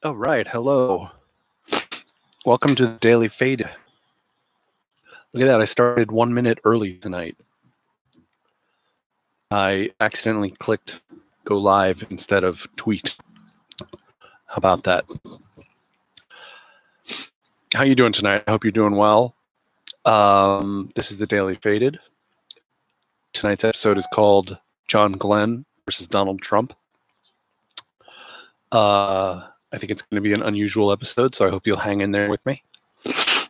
All right, hello. Welcome to the Daily Fade. Look at that, I started 1 minute early tonight. I accidentally clicked go live instead of tweet. How about that? How you doing tonight? I hope you're doing well. This is the Daily Faded. Tonight's episode is called John Glenn versus Donald Trump. I think it's going to be an unusual episode, so I hope you'll hang in there with me. I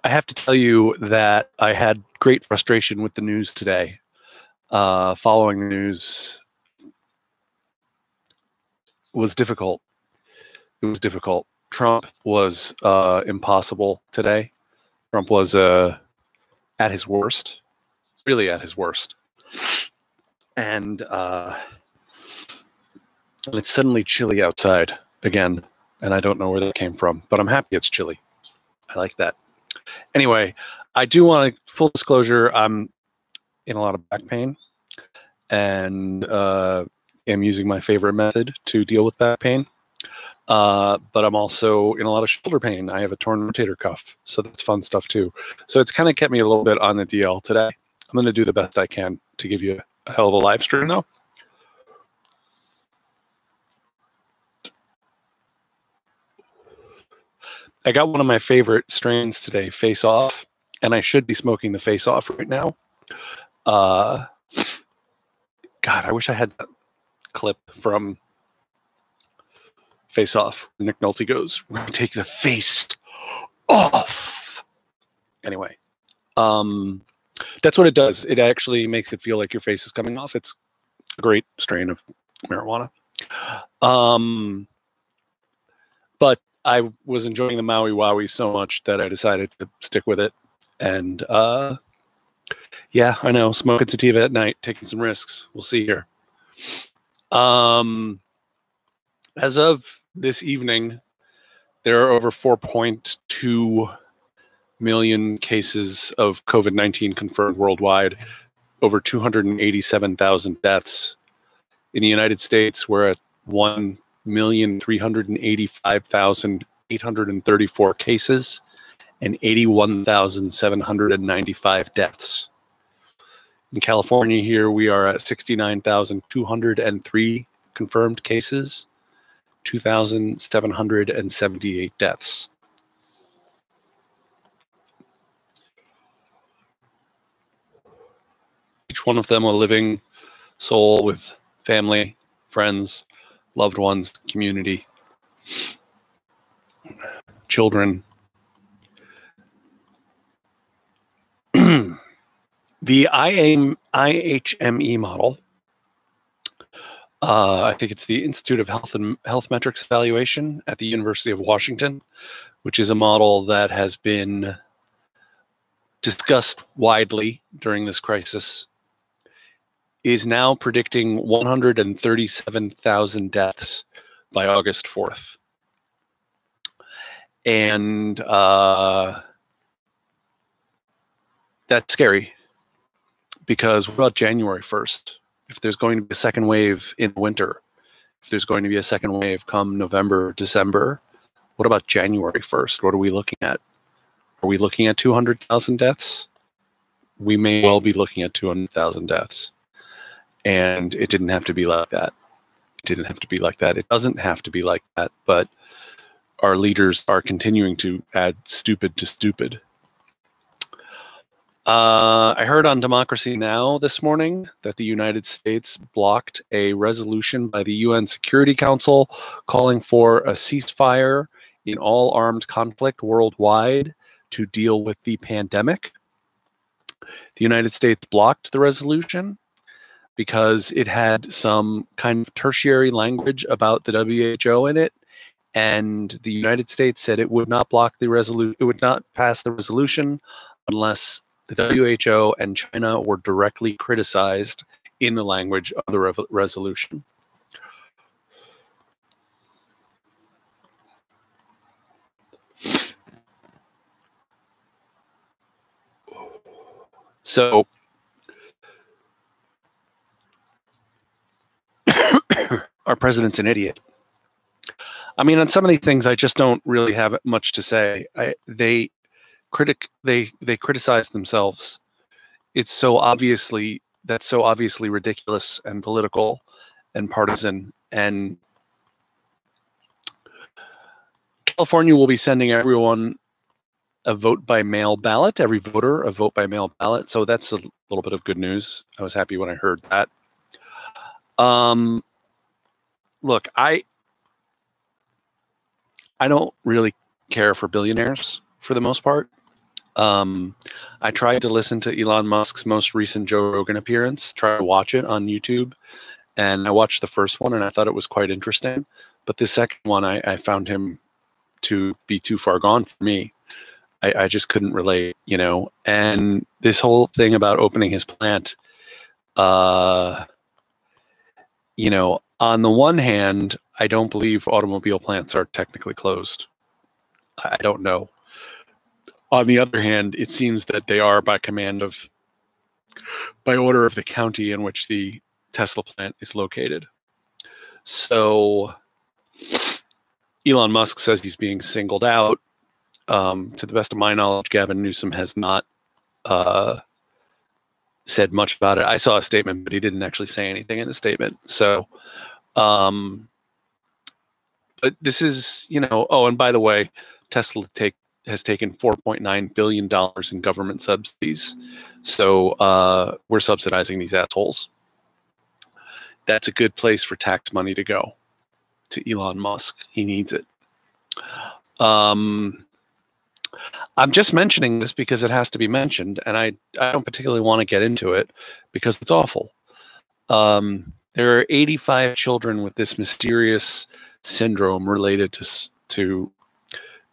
have to tell you that I had great frustration with the news today. Following the news was difficult. It was difficult. Trump was impossible today. Trump was at his worst, really at his worst. And it's suddenly chilly outside again, and I don't know where that came from, but I'm happy it's chilly. I like that. Anyway, I do want to, full disclosure, I'm in a lot of back pain, and am using my favorite method to deal with back pain. But I'm also in a lot of shoulder pain. I have a torn rotator cuff, so that's fun stuff too. So it's kind of kept me a little bit on the DL today. I'm going to do the best I can to give you a hell of a live stream, though. I got one of my favorite strains today, Face Off, and I should be smoking the Face Off right now. God, I wish I had that clip from Face Off. Nick Nolte goes, "We're going to take the face off." Anyway, that's what it does. It actually makes it feel like your face is coming off. It's a great strain of marijuana. But I was enjoying the Maui Wowie so much that I decided to stick with it. And yeah, I know, smoking sativa at night, taking some risks. We'll see here. As of this evening, there are over 4.2 million cases of COVID-19 confirmed worldwide, over 287,000 deaths. In the United States, we're at 1,385,834 cases and 81,795 deaths. In California here, we are at 69,203 confirmed cases, 2,778 deaths. Each one of them a living soul with family, friends, loved ones, community, children. The IHME model, I think it's the Institute of Health Metrics Evaluation at the University of Washington, which is a model that has been discussed widely during this crisis, is now predicting 137,000 deaths by August 4th. And that's scary, because what about January 1st? If there's going to be a second wave in winter, if there's going to be a second wave come November, December, what about January 1st? What are we looking at? Are we looking at 200,000 deaths? We may well be looking at 200,000 deaths. And it didn't have to be like that. It didn't have to be like that. It doesn't have to be like that, but our leaders are continuing to add stupid to stupid. I heard on Democracy Now! This morning that the United States blocked a resolution by the UN Security Council calling for a ceasefire in all armed conflict worldwide to deal with the pandemic. The United States blocked the resolution because it had some kind of tertiary language about the WHO in it, and the United States said it would not block the resolution, it would not pass the resolution unless the WHO and China were directly criticized in the language of the resolution. So our president's an idiot. I mean, on some of these things, I just don't really have much to say. They criticize themselves. It's so obviously ridiculous and political and partisan. And California will be sending everyone a vote by mail ballot, every voter a vote by mail ballot. So that's a little bit of good news. I was happy when I heard that. Look, I don't really care for billionaires for the most part. I tried to listen to Elon Musk's most recent Joe Rogan appearance, try to watch it on YouTube, and I watched the first one and I thought it was quite interesting. But the second one, I found him to be too far gone for me. I just couldn't relate, you know. And this whole thing about opening his plant, you know, on the one hand, I don't believe automobile plants are technically closed. I don't know. On the other hand, it seems that they are by order of the county in which the Tesla plant is located. So Elon Musk says he's being singled out. To the best of my knowledge, Gavin Newsom has not said much about it. I saw a statement, but he didn't actually say anything in the statement. So, but this is, you know, oh, and by the way, Tesla has taken $4.9 billion in government subsidies. So we're subsidizing these assholes. That's a good place for tax money to go, to Elon Musk. He needs it. I'm just mentioning this because it has to be mentioned, and I don't particularly want to get into it because it's awful. There are 85 children with this mysterious syndrome related to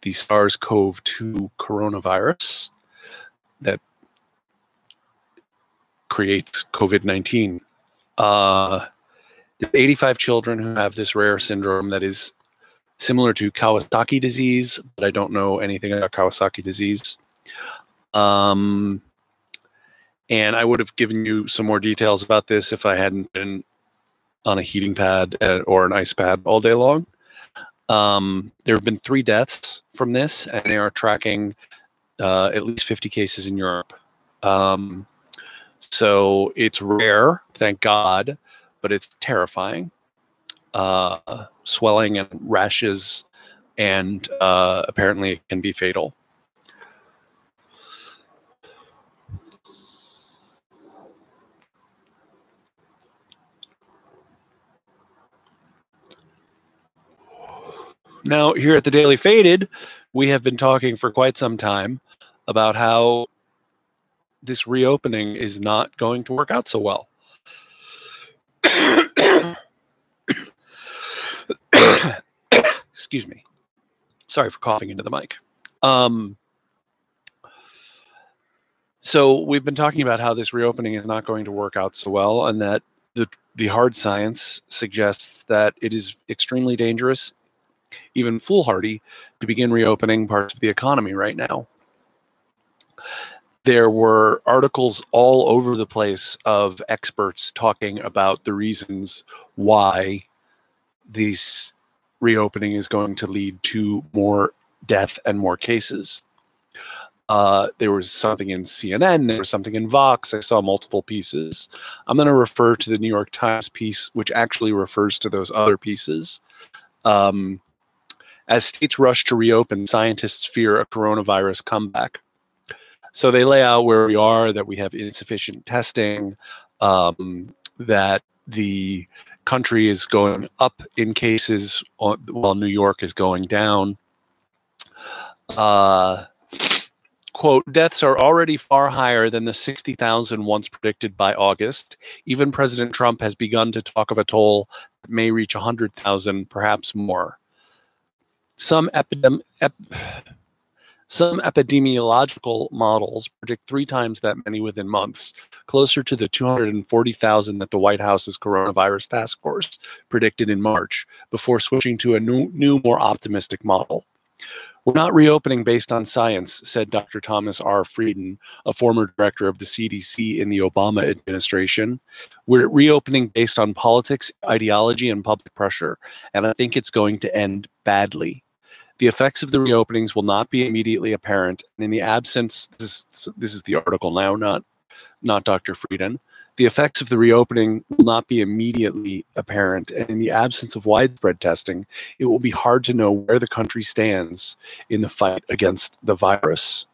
the SARS-CoV-2 coronavirus that creates COVID-19. There's 85 children who have this rare syndrome that is similar to Kawasaki disease, but I don't know anything about Kawasaki disease. And I would have given you some more details about this if I hadn't been on a heating pad or an ice pad all day long. There have been 3 deaths from this, and they are tracking at least 50 cases in Europe. So it's rare, thank God, but it's terrifying. Swelling and rashes, and apparently it can be fatal. Now, here at the Daily Faded, we have been talking for quite some time about how this reopening is not going to work out so well. Excuse me. Sorry for coughing into the mic. So we've been talking about how this reopening is not going to work out so well, and that the hard science suggests that it is extremely dangerous, even foolhardy, to begin reopening parts of the economy right now. There were articles all over the place of experts talking about the reasons why this reopening is going to lead to more death and more cases. There was something in CNN, there was something in Vox. I saw multiple pieces. I'm going to refer to the New York Times piece, which actually refers to those other pieces. As states rush to reopen, scientists fear a coronavirus comeback. So they lay out where we are, that we have insufficient testing, that the country is going up in cases while New York is going down. Quote, deaths are already far higher than the 60,000 once predicted by August. Even President Trump has begun to talk of a toll that may reach 100,000, perhaps more. Some epidemiological models predict 3 times that many within months, closer to the 240,000 that the White House's coronavirus task force predicted in March, before switching to a new, more optimistic model. We're not reopening based on science, said Dr. Thomas R. Frieden, a former director of the CDC in the Obama administration. We're reopening based on politics, ideology, and public pressure, and I think it's going to end badly. The effects of the reopenings will not be immediately apparent, and in the absence, this is the article now, not Dr. Frieden. The effects of the reopening will not be immediately apparent, and in the absence of widespread testing, it will be hard to know where the country stands in the fight against the virus.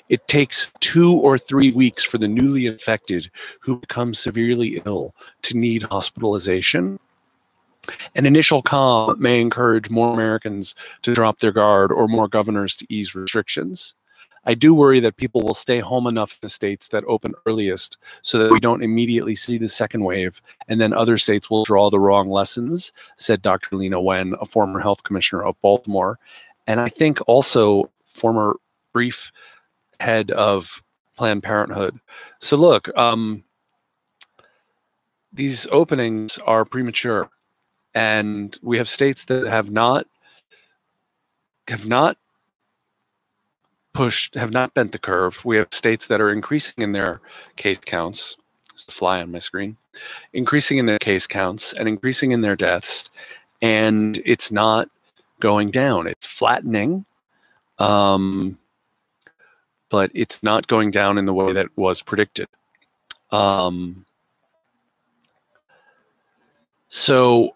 It takes 2 or 3 weeks for the newly infected who become severely ill to need hospitalization. An initial calm may encourage more Americans to drop their guard or more governors to ease restrictions. I do worry that people will stay home enough in the states that open earliest so that we don't immediately see the second wave, and then other states will draw the wrong lessons, said Dr. Lena Wen, a former health commissioner of Baltimore, and I think also former brief head of Planned Parenthood. So look, these openings are premature, and we have states that have not bent the curve. We have states that are increasing in their case counts. There's a fly on my screen. Increasing in their case counts and increasing in their deaths, and it's not going down. It's flattening, but it's not going down in the way that was predicted. So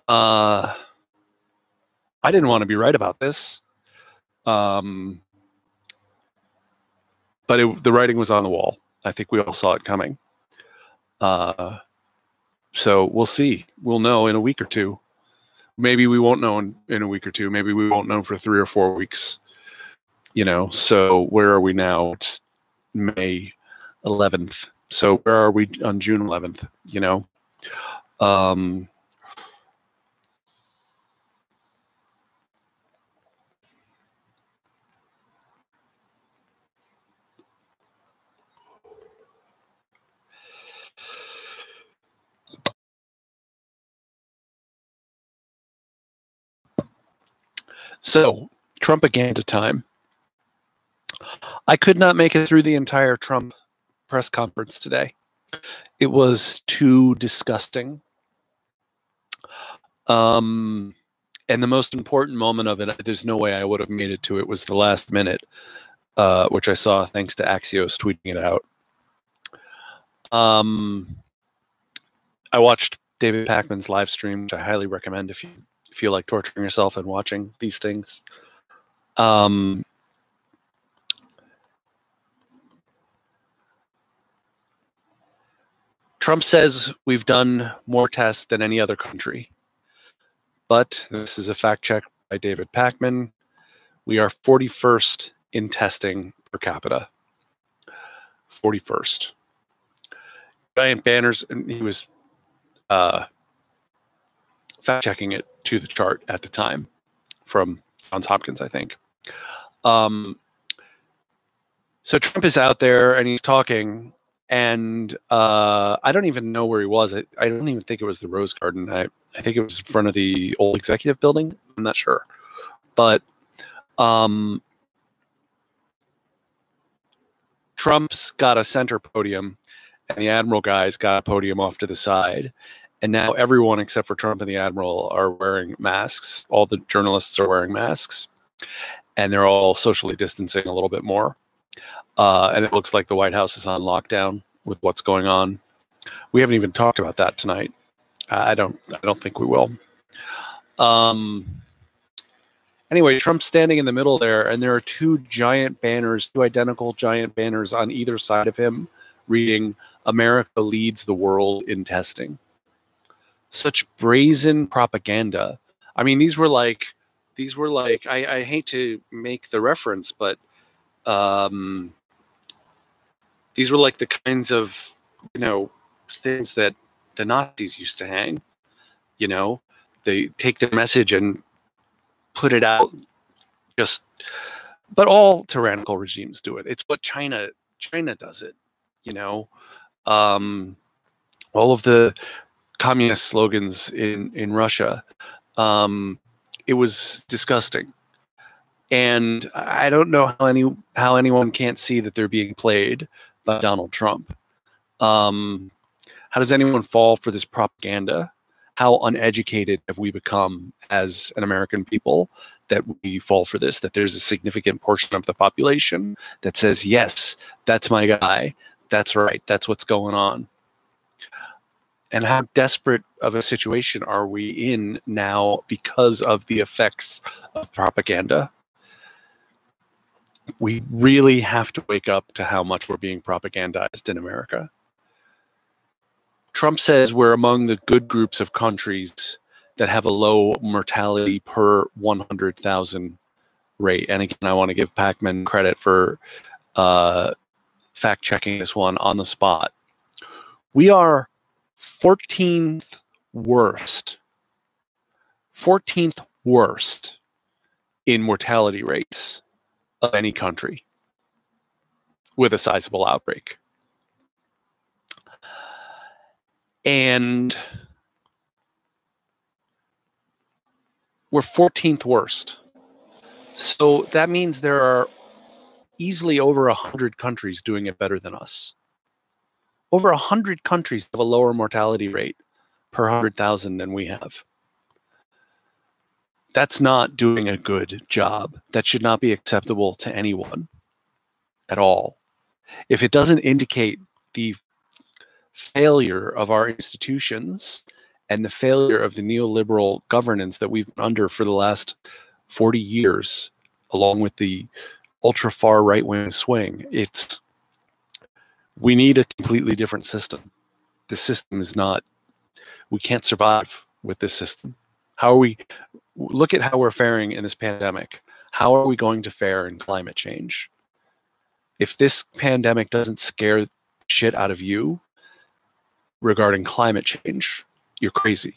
I didn't want to be right about this. But the writing was on the wall. I think we all saw it coming. So we'll see. We'll know in a week or two. Maybe we won't know in a week or two. Maybe we won't know for 3 or 4 weeks. You know, so where are we now? It's May 11th. So where are we on June 11th? You know? So, Trumpaganda time. I could not make it through the entire Trump press conference today. It was too disgusting. And the most important moment of it, there's no way I would have made it to it, was the last minute, which I saw thanks to Axios tweeting it out. I watched David Pakman's live stream, which I highly recommend if you feel like torturing yourself and watching these things. Trump says we've done more tests than any other country. But this is a fact check by David Pakman. We are 41st in testing per capita. 41st. Giant banners, and he was fact checking it to the chart at the time from Johns Hopkins, I think. So Trump is out there and he's talking, and I don't even know where he was. I don't even think it was the Rose Garden. I think it was in front of the old executive building. I'm not sure. But Trump's got a center podium, and the Admiral guy's got a podium off to the side. And now everyone except for Trump and the Admiral are wearing masks. All the journalists are wearing masks. And they're all socially distancing a little bit more. And it looks like the White House is on lockdown with what's going on. We haven't even talked about that tonight. I don't think we will. Anyway, Trump's standing in the middle there, and there are two identical giant banners on either side of him, reading "America leads the world in testing." Such brazen propaganda. I mean, these were like I hate to make the reference, but these were like the kinds of, things that the Nazis used to hang. They take their message and put it out. But all tyrannical regimes do it. It's what China does it. All of the communist slogans in Russia. It was disgusting, and I don't know how anyone can't see that they're being played by Donald Trump. How does anyone fall for this propaganda? How uneducated have we become as an American people that we fall for this, that there's a significant portion of the population that says, yes, that's my guy. That's right. That's what's going on. And how desperate of a situation are we in now because of the effects of propaganda? We really have to wake up to how much we're being propagandized in America. Trump says we're among the good groups of countries that have a low mortality per 100,000 rate. And again, I want to give Pacman credit for fact-checking this one on the spot. We are 14th worst in mortality rates of any country with a sizable outbreak. And we're 14th worst. So that means there are easily over 100 countries doing it better than us. Over 100 countries have a lower mortality rate per 100,000 than we have. That's not doing a good job. That should not be acceptable to anyone at all. If it doesn't indicate the failure of our institutions and the failure of the neoliberal governance that we've been under for the last 40 years, along with the ultra-far right-wing swing, we need a completely different system. The system is not, we can't survive with this system. How are we, look at how we're faring in this pandemic. How are we going to fare in climate change? If this pandemic doesn't scare shit out of you regarding climate change, you're crazy.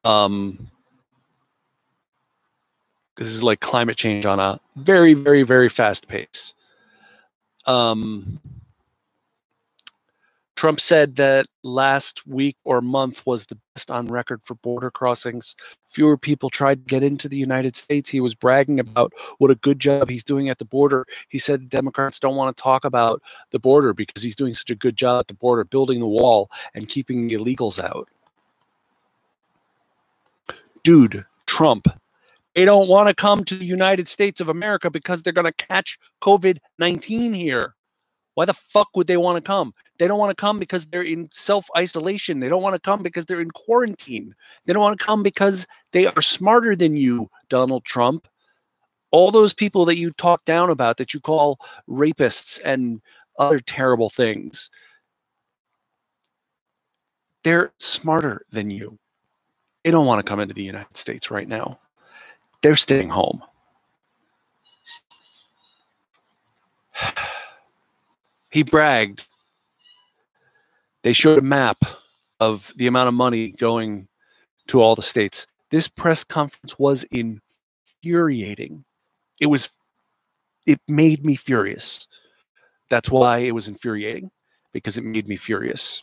This is like climate change on a very, very, very fast pace. Trump said that last week or month was the best on record for border crossings. Fewer people tried to get into the United States. He was bragging about what a good job he's doing at the border. He said Democrats don't want to talk about the border because he's doing such a good job at the border, building the wall and keeping the illegals out. Dude, Trump, they don't want to come to the United States of America because they're going to catch COVID-19 here. Why the fuck would they want to come? They don't want to come because they're in self-isolation. They don't want to come because they're in quarantine. They don't want to come because they are smarter than you, Donald Trump. All those people that you talk down about, that you call rapists and other terrible things, they're smarter than you. They don't want to come into the United States right now. They're staying home. He bragged. They showed a map of the amount of money going to all the states. This press conference was infuriating. It made me furious. That's why it was infuriating, because it made me furious.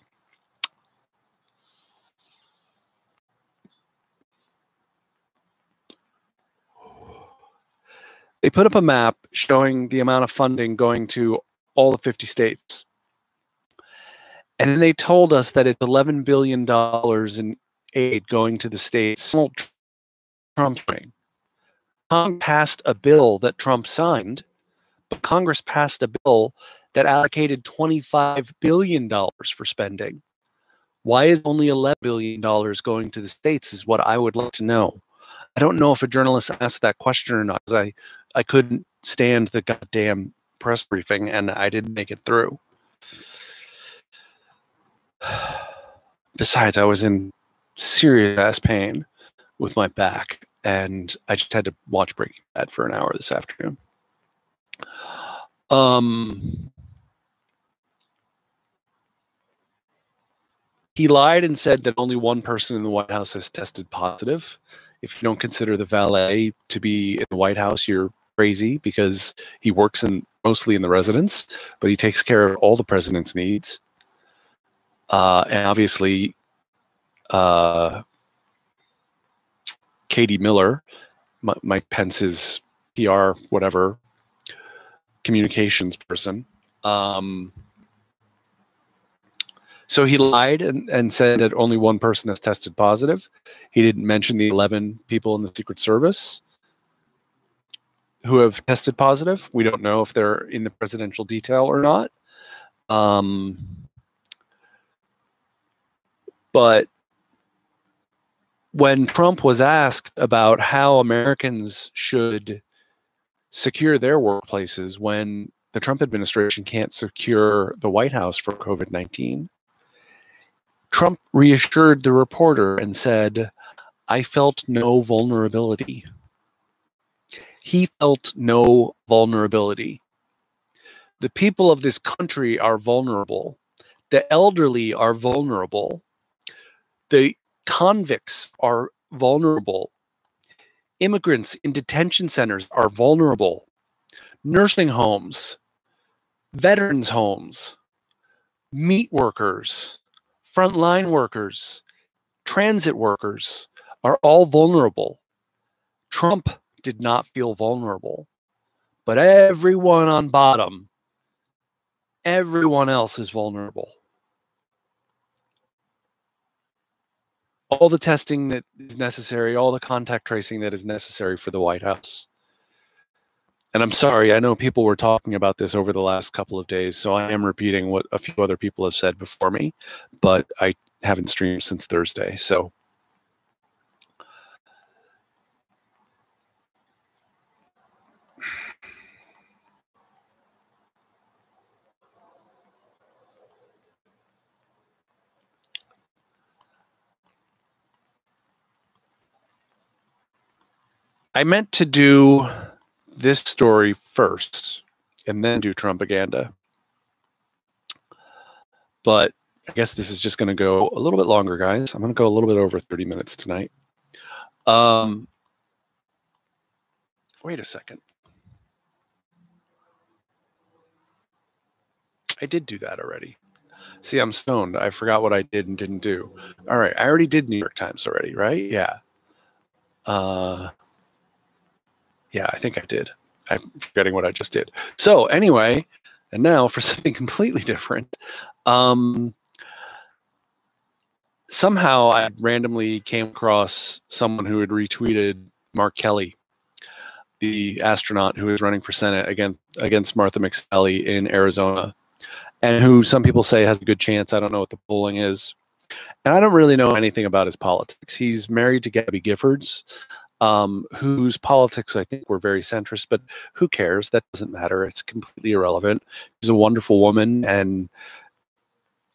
They put up a map showing the amount of funding going to all the 50 states. And then they told us that it's $11 billion in aid going to the states. Trump passed a bill that Trump signed, but Congress passed a bill that allocated $25 billion for spending. Why is only $11 billion going to the states is what I would like to know. I don't know if a journalist asked that question or not, because I couldn't stand the goddamn press briefing and I didn't make it through. Besides, I was in serious ass pain with my back, and I just had to watch Breaking Bad for an hour this afternoon. He lied and said that only one person in the White House has tested positive. If you don't consider the valet to be in the White House, you're crazy, because he works mostly in the residence, but he takes care of all the president's needs. And obviously, Katie Miller, Mike Pence's PR, whatever, communications person, So he lied and said that only one person has tested positive. He didn't mention the 11 people in the Secret Service who have tested positive. We don't know if they're in the presidential detail or not. But when Trump was asked about how Americans should secure their workplaces when the Trump administration can't secure the White House for COVID-19, Trump reassured the reporter and said, "I felt no vulnerability." He felt no vulnerability. The people of this country are vulnerable. The elderly are vulnerable. The convicts are vulnerable. Immigrants in detention centers are vulnerable. Nursing homes, veterans homes, meat workers, frontline workers, transit workers are all vulnerable. Trump did not feel vulnerable, but everyone on bottom, everyone else is vulnerable. All the testing that is necessary, all the contact tracing that is necessary for the White House. And I'm sorry, I know people were talking about this over the last couple of days, so I am repeating what a few other people have said before me, but I haven't streamed since Thursday, so. I meant to do this story first and then do Trumpaganda. But I guess this is just going to go a little bit longer, guys. I'm going to go a little bit over 30 minutes tonight. Wait a second. I did do that already. See, I'm stoned. I forgot what I did and didn't do. All right. I already did New York Times already, right? Yeah. Yeah, I think I did. I'm forgetting what I just did. So anyway, and now for something completely different. Somehow I randomly came across someone who had retweeted Mark Kelly, the astronaut who is running for Senate against Martha McSally in Arizona, and who some people say has a good chance. I don't know what the polling is. And I don't really know anything about his politics. He's married to Gabby Giffords, whose politics I think were very centrist, but who cares? That doesn't matter. It's completely irrelevant. She's a wonderful woman, and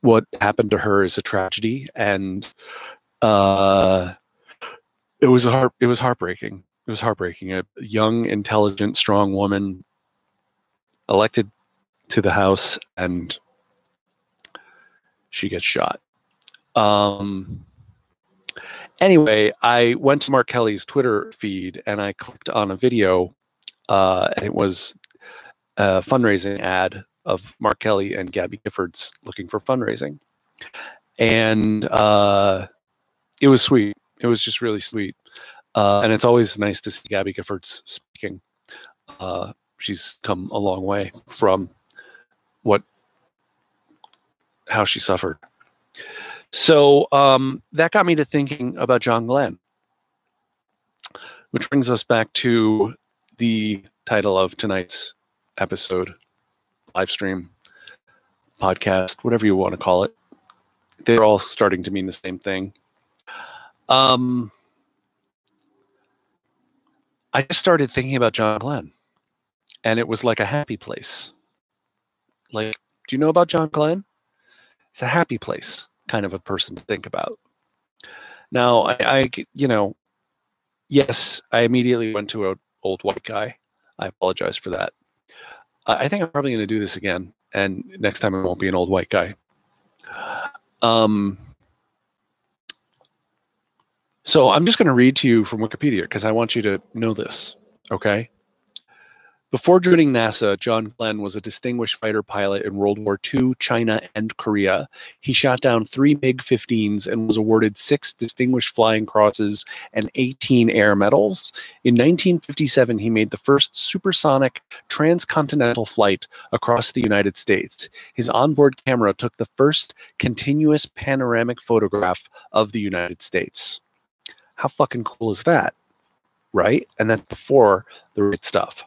what happened to her is a tragedy. And it was heartbreaking. It was heartbreaking. A young, intelligent, strong woman elected to the House, and she gets shot. Anyway, I went to Mark Kelly's Twitter feed and I clicked on a video, and it was a fundraising ad of Mark Kelly and Gabby Giffords looking for fundraising. And it was sweet. It was just really sweet. And it's always nice to see Gabby Giffords speaking. She's come a long way from how she suffered. So that got me to thinking about John Glenn, which brings us back to the title of tonight's episode, live stream, podcast, whatever you want to call it. They're all starting to mean the same thing. I just started thinking about John Glenn, and it was like a happy place. Like, do you know about John Glenn? It's a happy place kind of a person to think about. Now, I yes, I immediately went to an old white guy. I apologize for that. I think I'm probably going to do this again, and next time it won't be an old white guy. So I'm just going to read to you from Wikipedia because I want you to know this, okay? Before joining NASA, John Glenn was a distinguished fighter pilot in World War II, China, and Korea. He shot down 3 MiG-15s and was awarded 6 Distinguished Flying Crosses and 18 Air Medals. In 1957, he made the first supersonic transcontinental flight across the United States. His onboard camera took the first continuous panoramic photograph of the United States. How fucking cool is that? Right? And that's before the right stuff.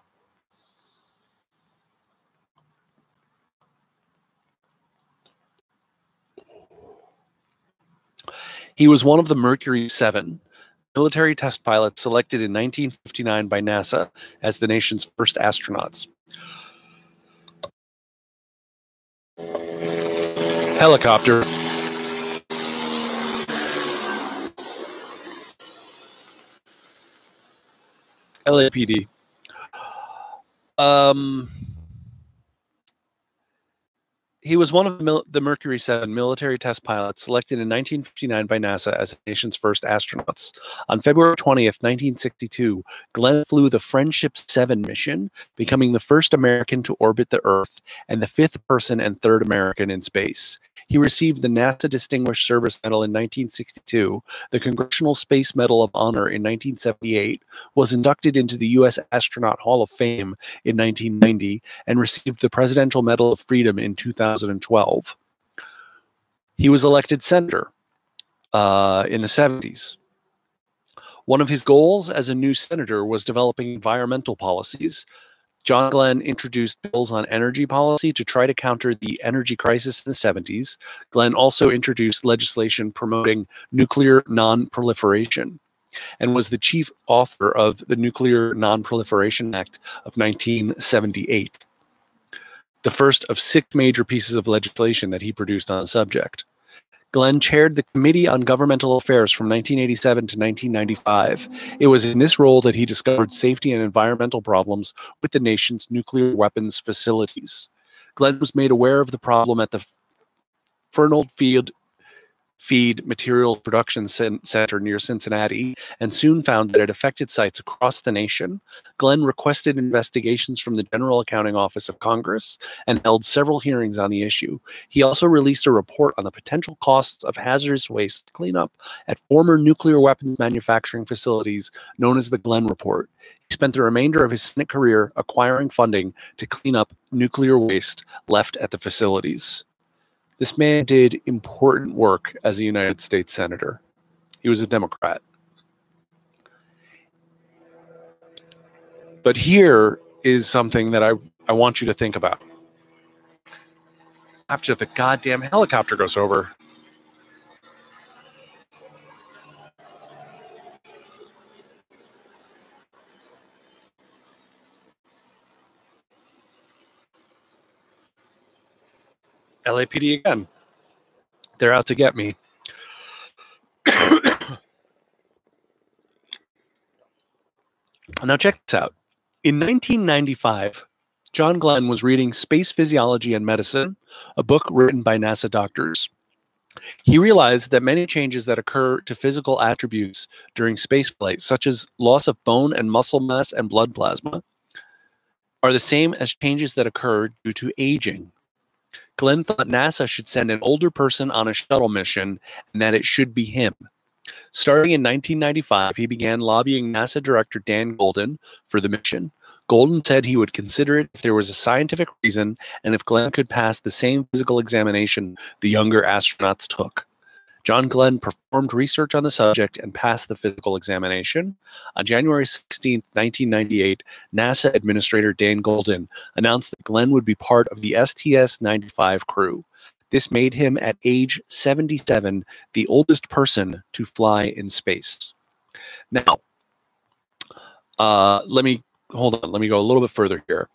He was one of the Mercury 7 military test pilots selected in 1959 by NASA as the nation's first astronauts. Helicopter. LAPD. He was one of the Mercury 7 military test pilots selected in 1959 by NASA as the nation's first astronauts. On February 20th, 1962, Glenn flew the Friendship 7 mission, becoming the first American to orbit the Earth and the 5th person and 3rd American in space. He received the NASA Distinguished Service Medal in 1962, the Congressional Space Medal of Honor in 1978, was inducted into the U.S. Astronaut Hall of Fame in 1990, and received the Presidential Medal of Freedom in 2012. He was elected senator in the 70s. One of his goals as a new senator was developing environmental policies. John Glenn introduced bills on energy policy to try to counter the energy crisis in the 70s. Glenn also introduced legislation promoting nuclear non-proliferation and was the chief author of the Nuclear Non-Proliferation Act of 1978, the first of 6 major pieces of legislation that he produced on the subject. Glenn chaired the Committee on Governmental Affairs from 1987 to 1995. It was in this role that he discovered safety and environmental problems with the nation's nuclear weapons facilities. Glenn was made aware of the problem at the Fernald Feed Materials Production Center near Cincinnati, and soon found that it affected sites across the nation. Glenn requested investigations from the General Accounting Office of Congress and held several hearings on the issue. He also released a report on the potential costs of hazardous waste cleanup at former nuclear weapons manufacturing facilities known as the Glenn Report. He spent the remainder of his Senate career acquiring funding to clean up nuclear waste left at the facilities. This man did important work as a United States Senator. He was a Democrat. But here is something that I want you to think about. After the goddamn helicopter goes over, LAPD again. They're out to get me. Now check this out. In 1995, John Glenn was reading Space Physiology and Medicine, a book written by NASA doctors. He realized that many changes that occur to physical attributes during spaceflight, such as loss of bone and muscle mass and blood plasma, are the same as changes that occur due to aging. Glenn thought NASA should send an older person on a shuttle mission and that it should be him. Starting in 1995, he began lobbying NASA Director Dan Goldin for the mission. Goldin said he would consider it if there was a scientific reason and if Glenn could pass the same physical examination the younger astronauts took. John Glenn performed research on the subject and passed the physical examination. On January 16, 1998, NASA Administrator Dan Goldin announced that Glenn would be part of the STS-95 crew. This made him, at age 77, the oldest person to fly in space. Now, let me go a little bit further here.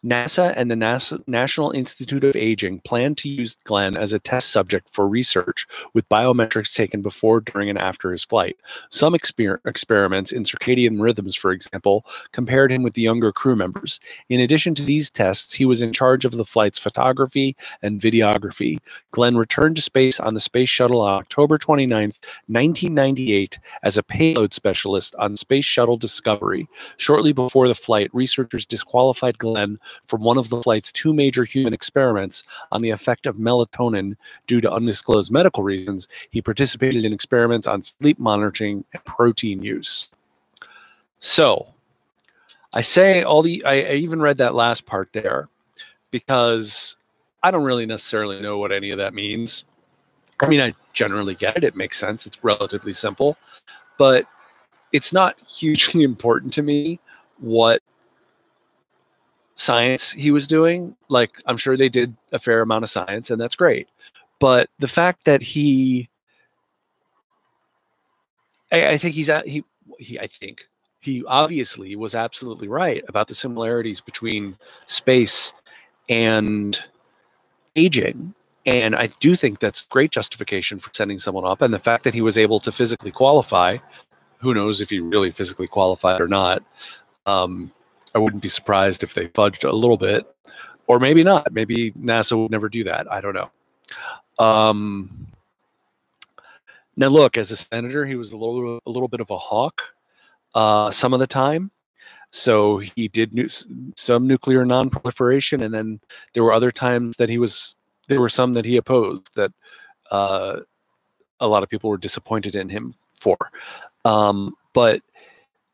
NASA and the National Institute of Aging plan to use Glenn as a test subject for research with biometrics taken before, during, and after his flight. Some experiments in circadian rhythms, for example, compared him with the younger crew members. In addition to these tests, he was in charge of the flight's photography and videography. Glenn returned to space on the Space Shuttle on October 29th, 1998, as a payload specialist on Space Shuttle Discovery. Shortly before the flight, researchers disqualified Glenn from one of the flight's 2 major human experiments on the effect of melatonin due to undisclosed medical reasons. He participated in experiments on sleep monitoring and protein use. So, I even read that last part there because I don't really necessarily know what any of that means. I mean, I generally get it. It makes sense. It's relatively simple, but it's not hugely important to me what science he was doing. Like, I'm sure they did a fair amount of science, and that's great. But the fact that I think he obviously was absolutely right about the similarities between space and aging. And I do think that's great justification for sending someone up. And the fact that he was able to physically qualify, who knows if he really physically qualified or not. I wouldn't be surprised if they fudged a little bit, or maybe not. Maybe NASA would never do that. I don't know. Now, look, as a senator, he was a little bit of a hawk some of the time. So he did some nuclear non-proliferation, and then there were other times that there were some that he opposed that a lot of people were disappointed in him for. But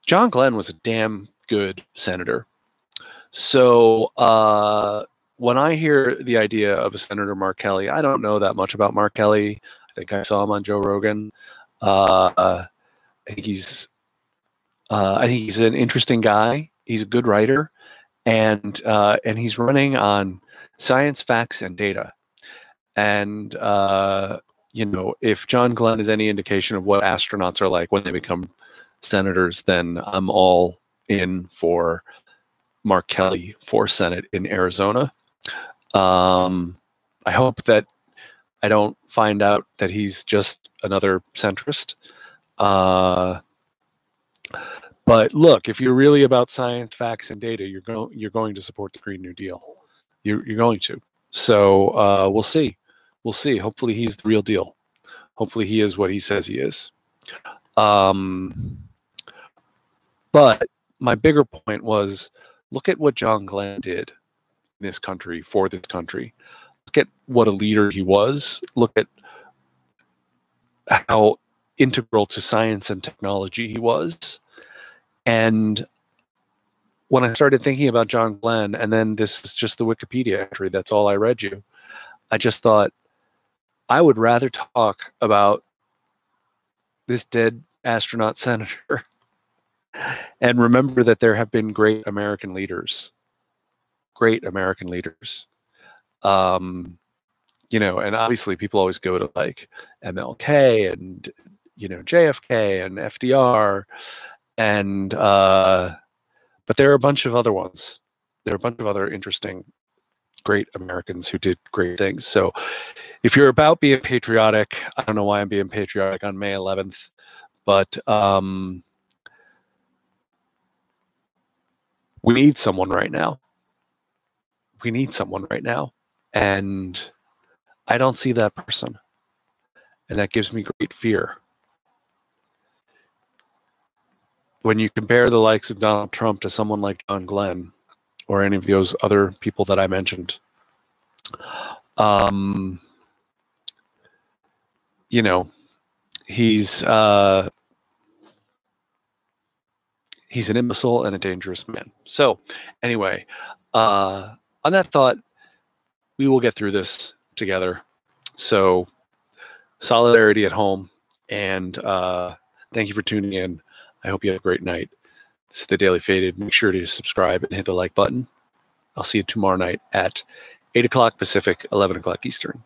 John Glenn was a damn good senator. So when I hear the idea of a Senator Mark Kelly, I don't know that much about Mark Kelly. I think I saw him on Joe Rogan. I think he's an interesting guy. He's a good writer, and he's running on science, facts, and data. And you know, if John Glenn is any indication of what astronauts are like when they become senators, then I'm all in for Mark Kelly for Senate in Arizona. I hope that I don't find out that he's just another centrist. But look, if you're really about science, facts, and data, you're going to support the Green New Deal. You're going to. So we'll see. We'll see. Hopefully he's the real deal. Hopefully he is what he says he is. But my bigger point was, look at what John Glenn did in this country, for this country. Look at what a leader he was. Look at how integral to science and technology he was. And when I started thinking about John Glenn, and then this is just the Wikipedia entry, that's all I read you, I just thought, I would rather talk about this dead astronaut senator and remember that there have been great American leaders. Great American leaders. You know, and obviously people always go to like MLK and, you know, JFK and FDR, and but there are a bunch of other ones. There are a bunch of other interesting, great Americans who did great things. So if you're about being patriotic, I don't know why I'm being patriotic on May 11th, but we need someone right now. We need someone right now. And I don't see that person. And that gives me great fear. When you compare the likes of Donald Trump to someone like John Glenn or any of those other people that I mentioned, you know, he's an imbecile and a dangerous man. So anyway, on that thought, we will get through this together. So solidarity at home, and thank you for tuning in. I hope you have a great night. This is the Daily Faded. Make sure to subscribe and hit the like button. I'll see you tomorrow night at 8 o'clock Pacific, 11 o'clock Eastern.